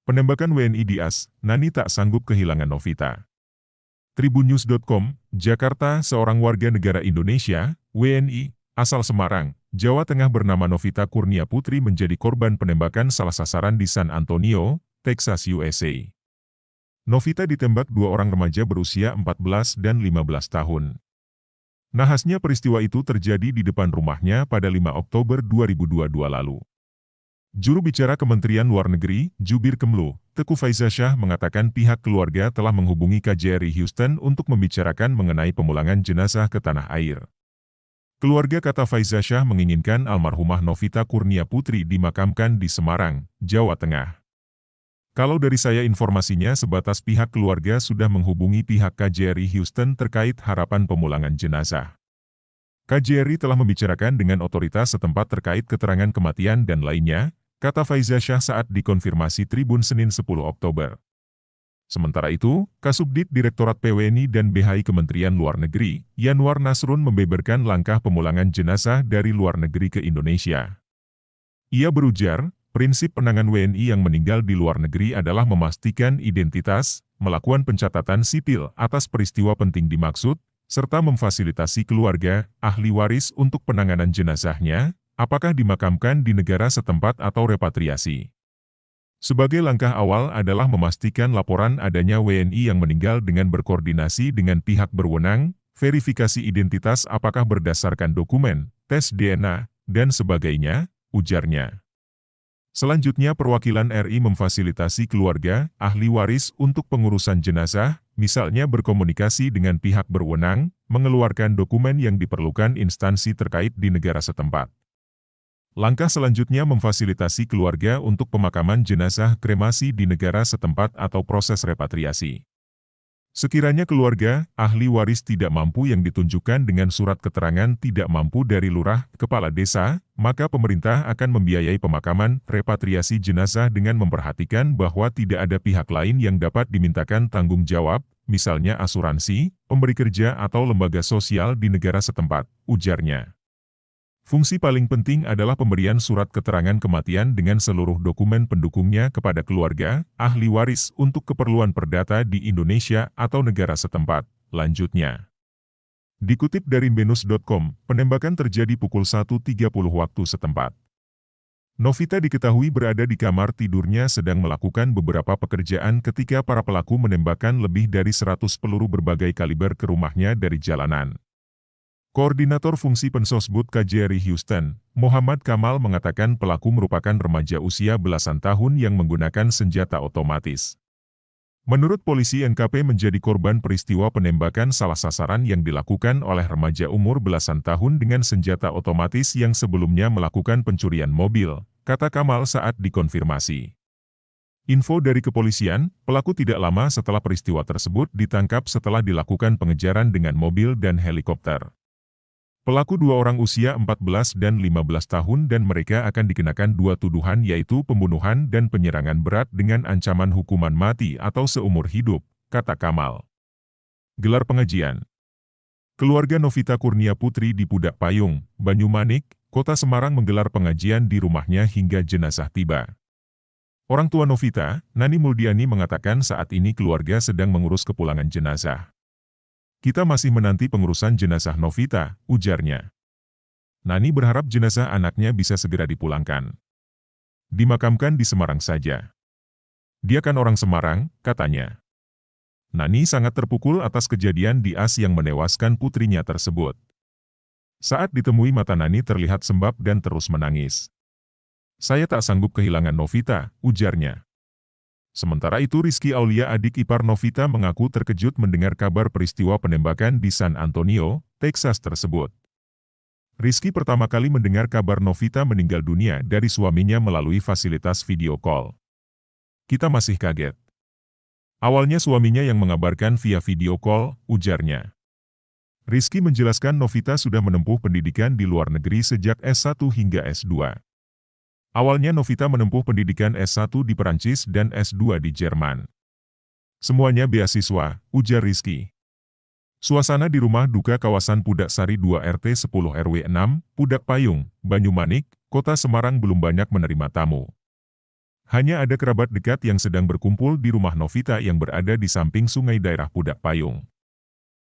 Penembakan WNI di AS, Nani tak sanggup kehilangan Novita. Tribunnews.com, Jakarta, seorang warga negara Indonesia, WNI, asal Semarang, Jawa Tengah bernama Novita Kurnia Putri menjadi korban penembakan salah sasaran di San Antonio, Texas, USA. Novita ditembak dua orang remaja berusia 14 dan 15 tahun. Nahasnya peristiwa itu terjadi di depan rumahnya pada 5 Oktober 2022 lalu. Juru bicara Kementerian Luar Negeri, Jubir Kemlu, Teguh Faizasyah mengatakan pihak keluarga telah menghubungi KJRI Houston untuk membicarakan mengenai pemulangan jenazah ke tanah air. Keluarga kata Faizasyah menginginkan almarhumah Novita Kurnia Putri dimakamkan di Semarang, Jawa Tengah. Kalau dari saya informasinya sebatas pihak keluarga sudah menghubungi pihak KJRI Houston terkait harapan pemulangan jenazah. KJRI telah membicarakan dengan otoritas setempat terkait keterangan kematian dan lainnya, kata Faizasyah saat dikonfirmasi Tribun Senin 10 Oktober. Sementara itu, Kasubdit Direktorat PWNI dan BHI Kementerian Luar Negeri, Yanwar Nasrun membeberkan langkah pemulangan jenazah dari luar negeri ke Indonesia. Ia berujar, prinsip penanganan WNI yang meninggal di luar negeri adalah memastikan identitas, melakukan pencatatan sipil atas peristiwa penting dimaksud, serta memfasilitasi keluarga, ahli waris untuk penanganan jenazahnya, apakah dimakamkan di negara setempat atau repatriasi. Sebagai langkah awal adalah memastikan laporan adanya WNI yang meninggal dengan berkoordinasi dengan pihak berwenang, verifikasi identitas apakah berdasarkan dokumen, tes DNA, dan sebagainya, ujarnya. Selanjutnya perwakilan RI memfasilitasi keluarga, ahli waris untuk pengurusan jenazah, misalnya berkomunikasi dengan pihak berwenang, mengeluarkan dokumen yang diperlukan instansi terkait di negara setempat. Langkah selanjutnya memfasilitasi keluarga untuk pemakaman jenazah kremasi di negara setempat atau proses repatriasi. Sekiranya keluarga, ahli waris tidak mampu yang ditunjukkan dengan surat keterangan tidak mampu dari lurah, kepala desa, maka pemerintah akan membiayai pemakaman, repatriasi jenazah dengan memperhatikan bahwa tidak ada pihak lain yang dapat dimintakan tanggung jawab, misalnya asuransi, pemberi kerja atau lembaga sosial di negara setempat, ujarnya. Fungsi paling penting adalah pemberian surat keterangan kematian dengan seluruh dokumen pendukungnya kepada keluarga, ahli waris untuk keperluan perdata di Indonesia atau negara setempat, lanjutnya. Dikutip dari Benus.com, penembakan terjadi pukul 1.30 waktu setempat. Novita diketahui berada di kamar tidurnya sedang melakukan beberapa pekerjaan ketika para pelaku menembakkan lebih dari 100 peluru berbagai kaliber ke rumahnya dari jalanan. Koordinator Fungsi Pensosbud KJRI Houston, Muhammad Kamal mengatakan pelaku merupakan remaja usia belasan tahun yang menggunakan senjata otomatis. Menurut polisi NKP menjadi korban peristiwa penembakan salah sasaran yang dilakukan oleh remaja umur belasan tahun dengan senjata otomatis yang sebelumnya melakukan pencurian mobil, kata Kamal saat dikonfirmasi. Info dari kepolisian, pelaku tidak lama setelah peristiwa tersebut ditangkap setelah dilakukan pengejaran dengan mobil dan helikopter. Pelaku dua orang usia 14 dan 15 tahun dan mereka akan dikenakan dua tuduhan yaitu pembunuhan dan penyerangan berat dengan ancaman hukuman mati atau seumur hidup, kata Kamal. Gelar pengajian. Keluarga Novita Kurnia Putri di Pudak Payung, Banyumanik, Kota Semarang menggelar pengajian di rumahnya hingga jenazah tiba. Orang tua Novita, Nani Muldiani mengatakan saat ini keluarga sedang mengurus kepulangan jenazah. Kita masih menanti pengurusan jenazah Novita, ujarnya. Nani berharap jenazah anaknya bisa segera dipulangkan. Dimakamkan di Semarang saja. Dia kan orang Semarang, katanya. Nani sangat terpukul atas kejadian di AS yang menewaskan putrinya tersebut. Saat ditemui mata Nani terlihat sembab dan terus menangis. Saya tak sanggup kehilangan Novita, ujarnya. Sementara itu Rizky Aulia adik ipar Novita mengaku terkejut mendengar kabar peristiwa penembakan di San Antonio, Texas tersebut. Rizky pertama kali mendengar kabar Novita meninggal dunia dari suaminya melalui fasilitas video call. Kita masih kaget. Awalnya suaminya yang mengabarkan via video call, ujarnya. Rizky menjelaskan Novita sudah menempuh pendidikan di luar negeri sejak S1 hingga S2. Awalnya Novita menempuh pendidikan S1 di Perancis dan S2 di Jerman. Semuanya beasiswa, ujar Rizky. Suasana di rumah duka kawasan Pudak Sari 2 RT 10 RW 6, Pudak Payung, Banyumanik, Kota Semarang belum banyak menerima tamu. Hanya ada kerabat dekat yang sedang berkumpul di rumah Novita yang berada di samping sungai daerah Pudak Payung.